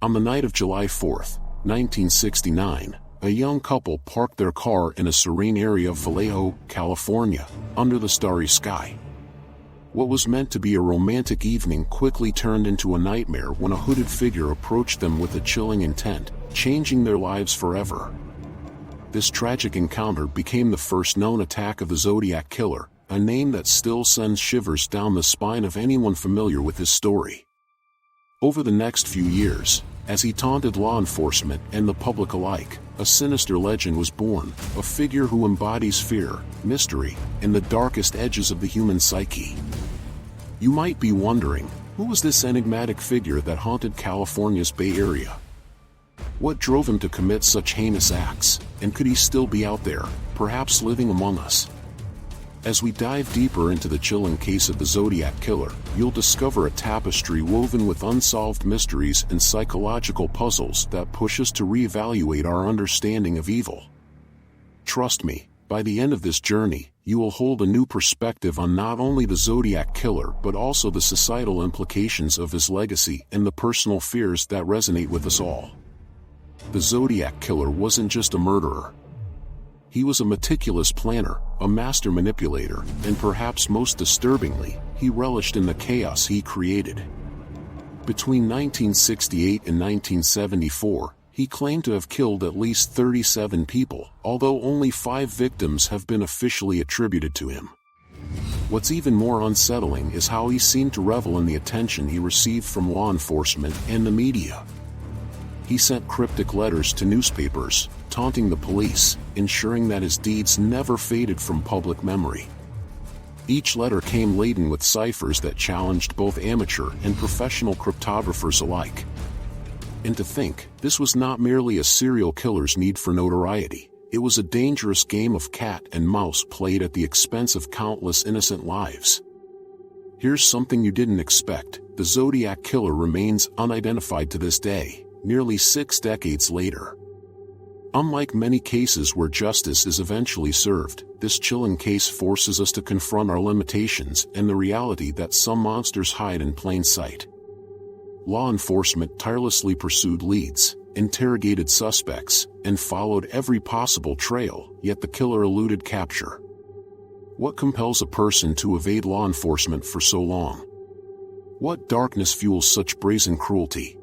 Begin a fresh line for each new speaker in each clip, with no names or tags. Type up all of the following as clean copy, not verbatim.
On the night of July 4, 1969, a young couple parked their car in a serene area of Vallejo, California, under the starry sky. What was meant to be a romantic evening quickly turned into a nightmare when a hooded figure approached them with a chilling intent, changing their lives forever. This tragic encounter became the first known attack of the Zodiac Killer, a name that still sends shivers down the spine of anyone familiar with his story. Over the next few years, as he taunted law enforcement and the public alike, a sinister legend was born, a figure who embodies fear, mystery, and the darkest edges of the human psyche. You might be wondering, who was this enigmatic figure that haunted California's Bay Area? What drove him to commit such heinous acts, and could he still be out there, perhaps living among us? As we dive deeper into the chilling case of the Zodiac Killer, you'll discover a tapestry woven with unsolved mysteries and psychological puzzles that push us to reevaluate our understanding of evil. Trust me, by the end of this journey, you will hold a new perspective on not only the Zodiac Killer but also the societal implications of his legacy and the personal fears that resonate with us all. The Zodiac Killer wasn't just a murderer. He was a meticulous planner, a master manipulator, and perhaps most disturbingly, he relished in the chaos he created. Between 1968 and 1974, he claimed to have killed at least 37 people, although only 5 victims have been officially attributed to him. What's even more unsettling is how he seemed to revel in the attention he received from law enforcement and the media. He sent cryptic letters to newspapers, taunting the police, ensuring that his deeds never faded from public memory. Each letter came laden with ciphers that challenged both amateur and professional cryptographers alike. And to think, this was not merely a serial killer's need for notoriety, it was a dangerous game of cat and mouse played at the expense of countless innocent lives. Here's something you didn't expect: the Zodiac Killer remains unidentified to this day, nearly 6 decades later. Unlike many cases where justice is eventually served, this chilling case forces us to confront our limitations and the reality that some monsters hide in plain sight. Law enforcement tirelessly pursued leads, interrogated suspects, and followed every possible trail, yet the killer eluded capture. What compels a person to evade law enforcement for so long? What darkness fuels such brazen cruelty?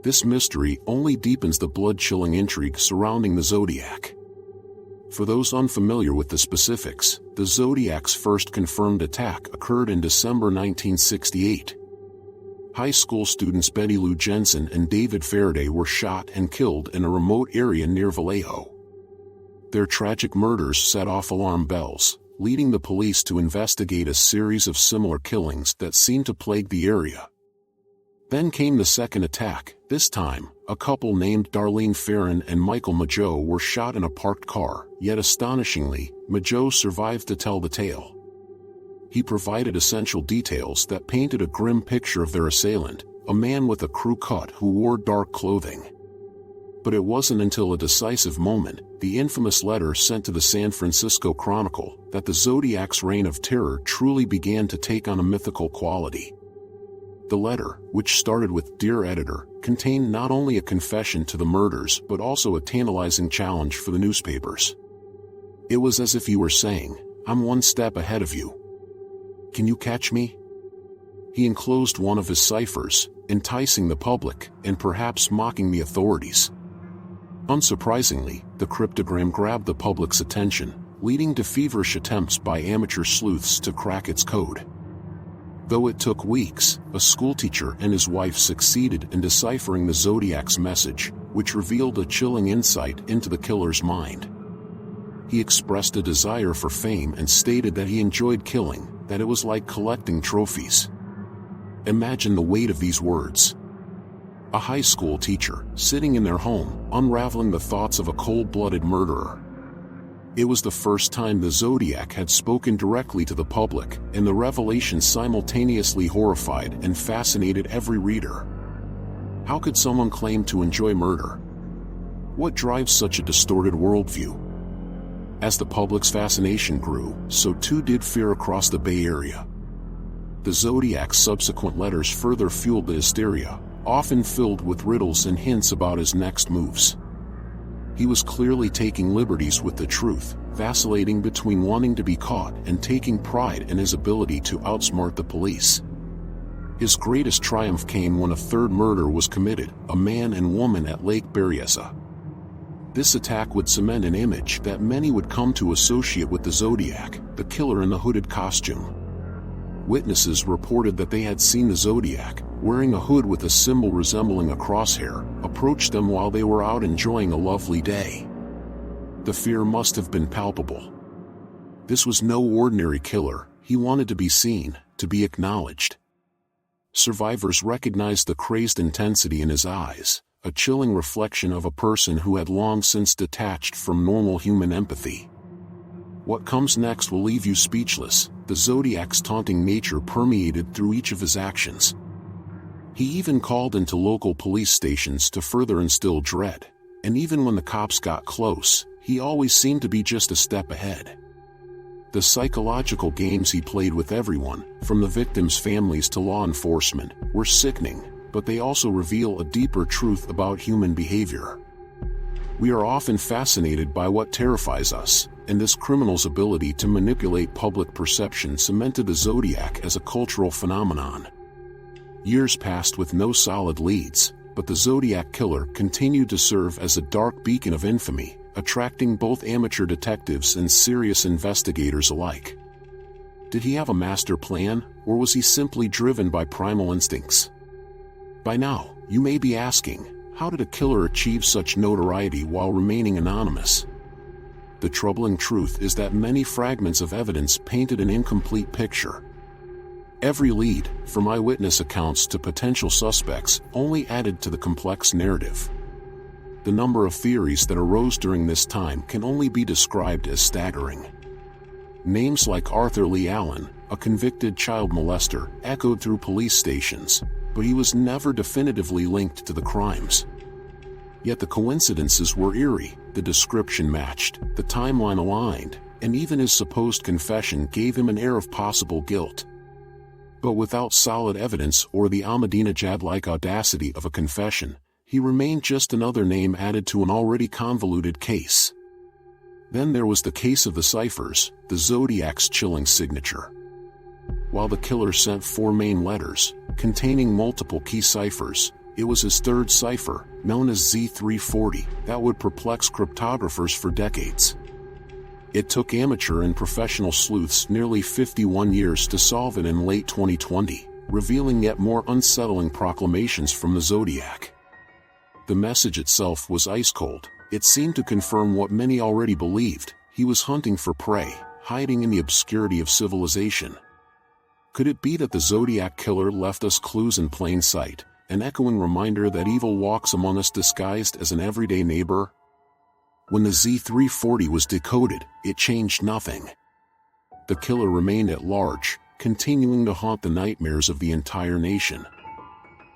This mystery only deepens the blood-chilling intrigue surrounding the Zodiac. For those unfamiliar with the specifics, the Zodiac's first confirmed attack occurred in December 1968. High school students Betty Lou Jensen and David Faraday were shot and killed in a remote area near Vallejo. Their tragic murders set off alarm bells, leading the police to investigate a series of similar killings that seemed to plague the area. Then came the second attack. This time, a couple named Darlene Ferrin and Michael Mageau were shot in a parked car, yet astonishingly, Mageau survived to tell the tale. He provided essential details that painted a grim picture of their assailant, a man with a crew cut who wore dark clothing. But it wasn't until a decisive moment, the infamous letter sent to the San Francisco Chronicle, that the Zodiac's reign of terror truly began to take on a mythical quality. The letter, which started with "Dear Editor," contained not only a confession to the murders but also a tantalizing challenge for the newspapers. It was as if he were saying, "I'm one step ahead of you. Can you catch me?" He enclosed one of his ciphers, enticing the public and perhaps mocking the authorities. Unsurprisingly, the cryptogram grabbed the public's attention, leading to feverish attempts by amateur sleuths to crack its code. Though it took weeks, a schoolteacher and his wife succeeded in deciphering the Zodiac's message, which revealed a chilling insight into the killer's mind. He expressed a desire for fame and stated that he enjoyed killing, that it was like collecting trophies. Imagine the weight of these words. A high school teacher, sitting in their home, unraveling the thoughts of a cold-blooded murderer. It was the first time the Zodiac had spoken directly to the public, and the revelation simultaneously horrified and fascinated every reader. How could someone claim to enjoy murder? What drives such a distorted worldview? As the public's fascination grew, so too did fear across the Bay Area. The Zodiac's subsequent letters further fueled the hysteria, often filled with riddles and hints about his next moves. He was clearly taking liberties with the truth, vacillating between wanting to be caught and taking pride in his ability to outsmart the police. His greatest triumph came when a third murder was committed, a man and woman at Lake Berryessa. This attack would cement an image that many would come to associate with the Zodiac, the killer in the hooded costume. Witnesses reported that they had seen the Zodiac, wearing a hood with a symbol resembling a crosshair, approach them while they were out enjoying a lovely day. The fear must have been palpable. This was no ordinary killer. He wanted to be seen, to be acknowledged. Survivors recognized the crazed intensity in his eyes, a chilling reflection of a person who had long since detached from normal human empathy. What comes next will leave you speechless. The Zodiac's taunting nature permeated through each of his actions. He even called into local police stations to further instill dread, and even when the cops got close, he always seemed to be just a step ahead. The psychological games he played with everyone, from the victims' families to law enforcement, were sickening, but they also reveal a deeper truth about human behavior. We are often fascinated by what terrifies us, and this criminal's ability to manipulate public perception cemented the Zodiac as a cultural phenomenon. Years passed with no solid leads, but the Zodiac Killer continued to serve as a dark beacon of infamy, attracting both amateur detectives and serious investigators alike. Did he have a master plan, or was he simply driven by primal instincts? By now, you may be asking, how did a killer achieve such notoriety while remaining anonymous? The troubling truth is that many fragments of evidence painted an incomplete picture. Every lead, from eyewitness accounts to potential suspects, only added to the complex narrative. The number of theories that arose during this time can only be described as staggering. Names like Arthur Lee Allen, a convicted child molester, echoed through police stations, but he was never definitively linked to the crimes. Yet the coincidences were eerie, the description matched, the timeline aligned, and even his supposed confession gave him an air of possible guilt. But without solid evidence or the Ahmadinejad-like audacity of a confession, he remained just another name added to an already convoluted case. Then there was the case of the ciphers, the Zodiac's chilling signature. While the killer sent 4 main letters, containing multiple key ciphers, it was his third cipher, known as Z340, that would perplex cryptographers for decades. It took amateur and professional sleuths nearly 51 years to solve it in late 2020, revealing yet more unsettling proclamations from the Zodiac. The message itself was ice-cold. It seemed to confirm what many already believed: he was hunting for prey, hiding in the obscurity of civilization. Could it be that the Zodiac Killer left us clues in plain sight, an echoing reminder that evil walks among us disguised as an everyday neighbor? When the Z340 was decoded, it changed nothing. The killer remained at large, continuing to haunt the nightmares of the entire nation.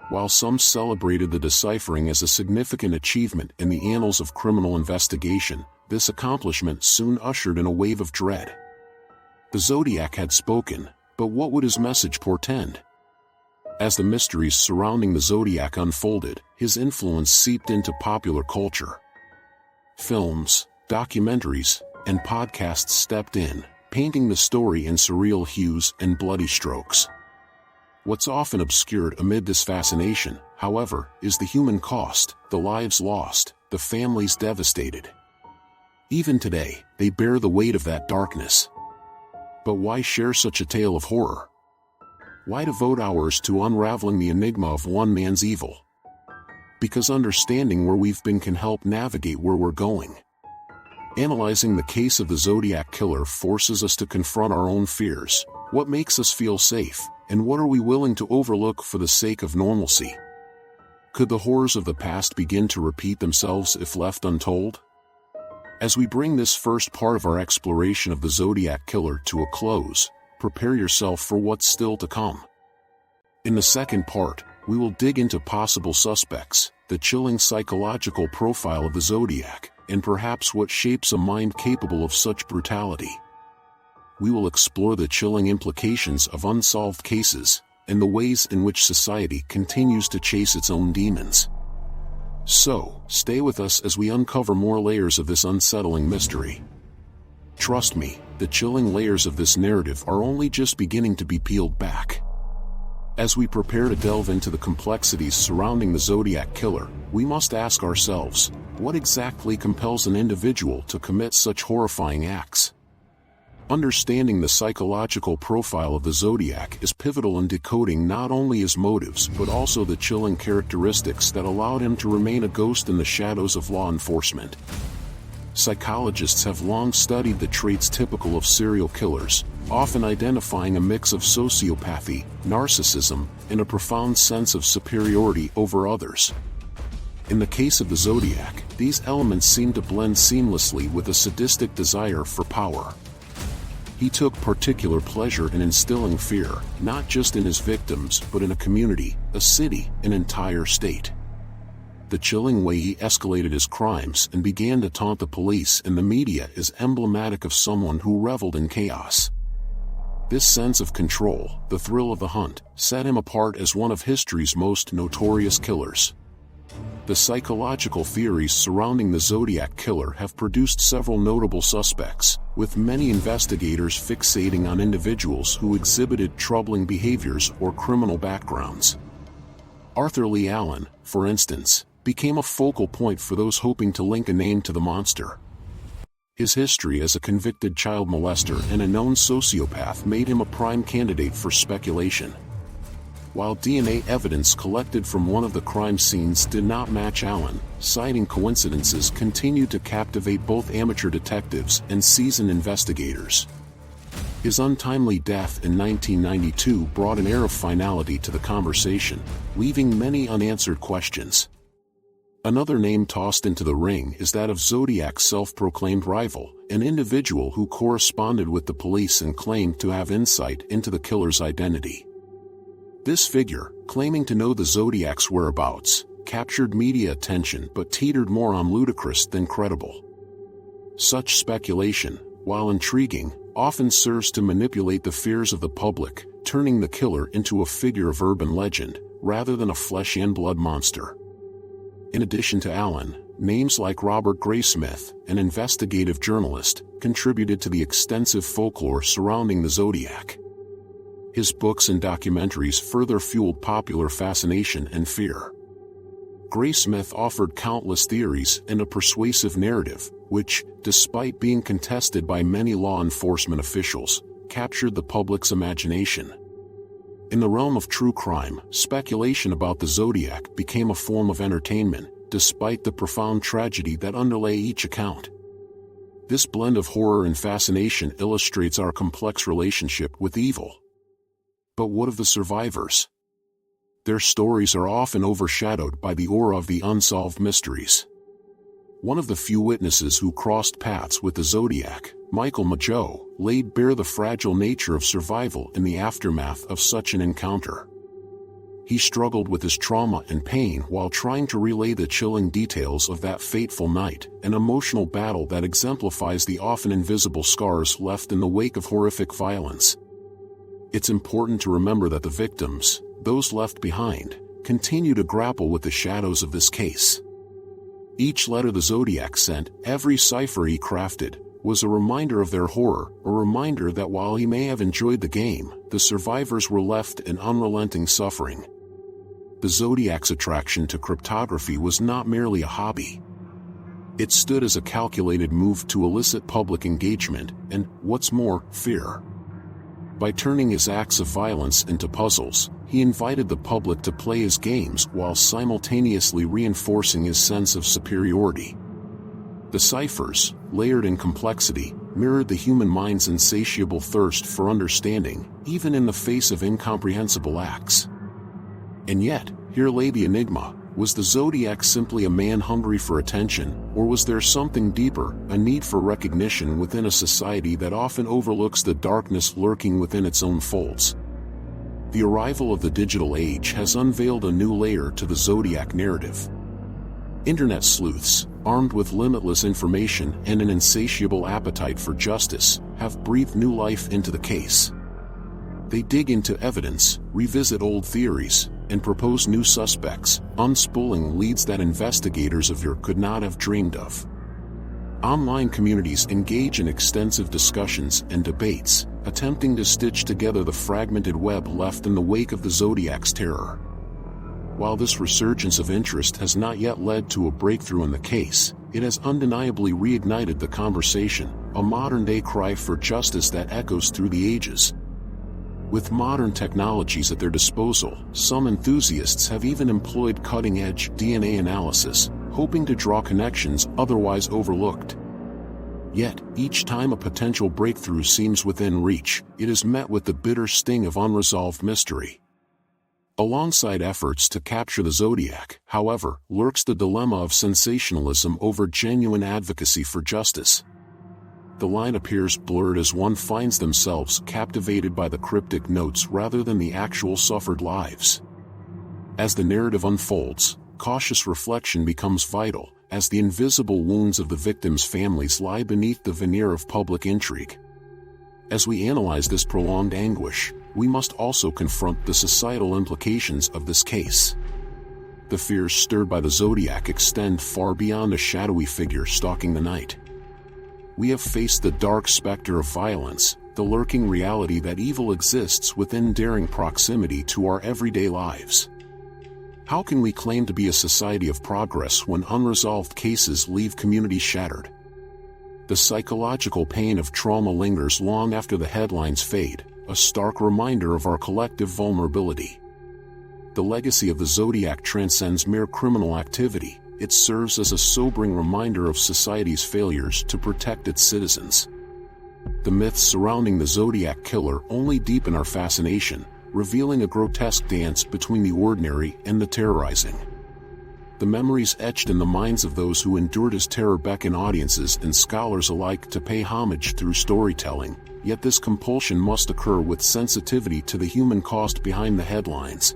While some celebrated the deciphering as a significant achievement in the annals of criminal investigation, this accomplishment soon ushered in a wave of dread. The Zodiac had spoken, but what would his message portend? As the mysteries surrounding the Zodiac unfolded, his influence seeped into popular culture. Films, documentaries, and podcasts stepped in, painting the story in surreal hues and bloody strokes. What's often obscured amid this fascination, however, is the human cost, the lives lost, the families devastated. Even today, they bear the weight of that darkness. But why share such a tale of horror? Why devote hours to unraveling the enigma of one man's evil? Because understanding where we've been can help navigate where we're going. Analyzing the case of the Zodiac Killer forces us to confront our own fears. What makes us feel safe, and what are we willing to overlook for the sake of normalcy? Could the horrors of the past begin to repeat themselves if left untold? As we bring this first part of our exploration of the Zodiac Killer to a close, prepare yourself for what's still to come. In the second part, we will dig into possible suspects, the chilling psychological profile of the Zodiac, and perhaps what shapes a mind capable of such brutality. We will explore the chilling implications of unsolved cases, and the ways in which society continues to chase its own demons. So, stay with us as we uncover more layers of this unsettling mystery. Trust me, the chilling layers of this narrative are only just beginning to be peeled back. As we prepare to delve into the complexities surrounding the Zodiac Killer, we must ask ourselves, what exactly compels an individual to commit such horrifying acts? Understanding the psychological profile of the Zodiac is pivotal in decoding not only his motives but also the chilling characteristics that allowed him to remain a ghost in the shadows of law enforcement. Psychologists have long studied the traits typical of serial killers, often identifying a mix of sociopathy, narcissism, and a profound sense of superiority over others. In the case of the Zodiac, these elements seem to blend seamlessly with a sadistic desire for power. He took particular pleasure in instilling fear, not just in his victims but in a community, a city, an entire state. The chilling way he escalated his crimes and began to taunt the police and the media is emblematic of someone who reveled in chaos. This sense of control, the thrill of the hunt, set him apart as one of history's most notorious killers. The psychological theories surrounding the Zodiac Killer have produced several notable suspects, with many investigators fixating on individuals who exhibited troubling behaviors or criminal backgrounds. Arthur Lee Allen, for instance, became a focal point for those hoping to link a name to the monster. His history as a convicted child molester and a known sociopath made him a prime candidate for speculation. While DNA evidence collected from one of the crime scenes did not match Allen, citing coincidences continued to captivate both amateur detectives and seasoned investigators. His untimely death in 1992 brought an air of finality to the conversation, leaving many unanswered questions. Another name tossed into the ring is that of Zodiac's self-proclaimed rival, an individual who corresponded with the police and claimed to have insight into the killer's identity. This figure, claiming to know the Zodiac's whereabouts, captured media attention but teetered more on ludicrous than credible. Such speculation, while intriguing, often serves to manipulate the fears of the public, turning the killer into a figure of urban legend, rather than a flesh and blood monster. In addition to Allen, names like Robert Graysmith, an investigative journalist, contributed to the extensive folklore surrounding the Zodiac. His books and documentaries further fueled popular fascination and fear. Graysmith offered countless theories and a persuasive narrative, which, despite being contested by many law enforcement officials, captured the public's imagination. In the realm of true crime, speculation about the Zodiac became a form of entertainment, despite the profound tragedy that underlay each account. This blend of horror and fascination illustrates our complex relationship with evil. But what of the survivors? Their stories are often overshadowed by the aura of the unsolved mysteries. One of the few witnesses who crossed paths with the Zodiac, Michael Mageau, laid bare the fragile nature of survival in the aftermath of such an encounter. He struggled with his trauma and pain while trying to relay the chilling details of that fateful night, an emotional battle that exemplifies the often invisible scars left in the wake of horrific violence. It's important to remember that the victims, those left behind, continue to grapple with the shadows of this case. Each letter the Zodiac sent, every cipher he crafted, was a reminder of their horror, a reminder that while he may have enjoyed the game, the survivors were left in unrelenting suffering. The Zodiac's attraction to cryptography was not merely a hobby. It stood as a calculated move to elicit public engagement and, what's more, fear. By turning his acts of violence into puzzles, he invited the public to play his games while simultaneously reinforcing his sense of superiority. The ciphers, layered in complexity, mirrored the human mind's insatiable thirst for understanding, even in the face of incomprehensible acts. And yet, here lay the enigma: was the Zodiac simply a man hungry for attention, or was there something deeper, a need for recognition within a society that often overlooks the darkness lurking within its own folds? The arrival of the digital age has unveiled a new layer to the Zodiac narrative. Internet sleuths, armed with limitless information and an insatiable appetite for justice, have breathed new life into the case. They dig into evidence, revisit old theories, and propose new suspects, unspooling leads that investigators of yore could not have dreamed of. Online communities engage in extensive discussions and debates, attempting to stitch together the fragmented web left in the wake of the Zodiac's terror. While this resurgence of interest has not yet led to a breakthrough in the case, it has undeniably reignited the conversation, a modern-day cry for justice that echoes through the ages. With modern technologies at their disposal, some enthusiasts have even employed cutting-edge DNA analysis, hoping to draw connections otherwise overlooked. Yet, each time a potential breakthrough seems within reach, it is met with the bitter sting of unresolved mystery. Alongside efforts to capture the Zodiac, however, lurks the dilemma of sensationalism over genuine advocacy for justice. The line appears blurred as one finds themselves captivated by the cryptic notes rather than the actual suffered lives. As the narrative unfolds, cautious reflection becomes vital, as the invisible wounds of the victims' families lie beneath the veneer of public intrigue. As we analyze this prolonged anguish, we must also confront the societal implications of this case. The fears stirred by the Zodiac extend far beyond a shadowy figure stalking the night. We have faced the dark specter of violence, the lurking reality that evil exists within daring proximity to our everyday lives. How can we claim to be a society of progress when unresolved cases leave communities shattered? The psychological pain of trauma lingers long after the headlines fade, a stark reminder of our collective vulnerability. The legacy of the Zodiac transcends mere criminal activity. It serves as a sobering reminder of society's failures to protect its citizens. The myths surrounding the Zodiac Killer only deepen our fascination, revealing a grotesque dance between the ordinary and the terrorizing. The memories etched in the minds of those who endured his terror beckon audiences and scholars alike to pay homage through storytelling, yet this compulsion must occur with sensitivity to the human cost behind the headlines.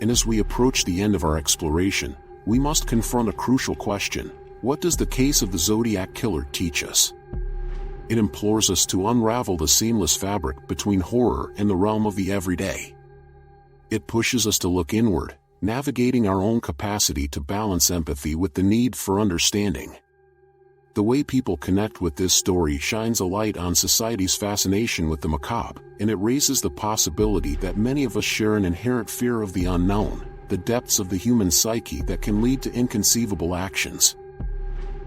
And as we approach the end of our exploration, we must confront a crucial question: what does the case of the Zodiac Killer teach us? It implores us to unravel the seamless fabric between horror and the realm of the everyday. It pushes us to look inward, navigating our own capacity to balance empathy with the need for understanding. The way people connect with this story shines a light on society's fascination with the macabre, and it raises the possibility that many of us share an inherent fear of the unknown, the depths of the human psyche that can lead to inconceivable actions.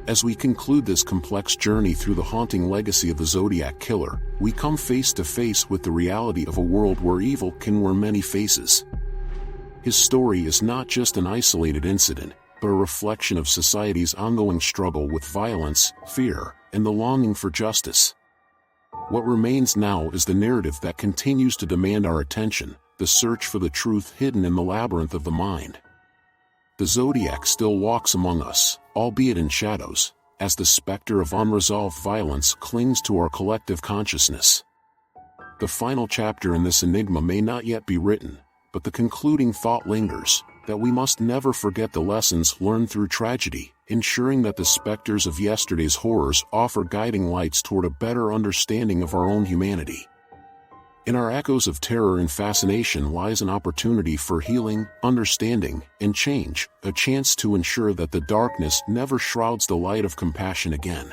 As we conclude this complex journey through the haunting legacy of the Zodiac Killer, we come face to face with the reality of a world where evil can wear many faces. His story is not just an isolated incident, but a reflection of society's ongoing struggle with violence, fear, and the longing for justice. What remains now is the narrative that continues to demand our attention, the search for the truth hidden in the labyrinth of the mind. The Zodiac still walks among us, albeit in shadows, as the specter of unresolved violence clings to our collective consciousness. The final chapter in this enigma may not yet be written, but the concluding thought lingers, that we must never forget the lessons learned through tragedy, ensuring that the specters of yesterday's horrors offer guiding lights toward a better understanding of our own humanity. In our echoes of terror and fascination lies an opportunity for healing, understanding, and change, a chance to ensure that the darkness never shrouds the light of compassion again.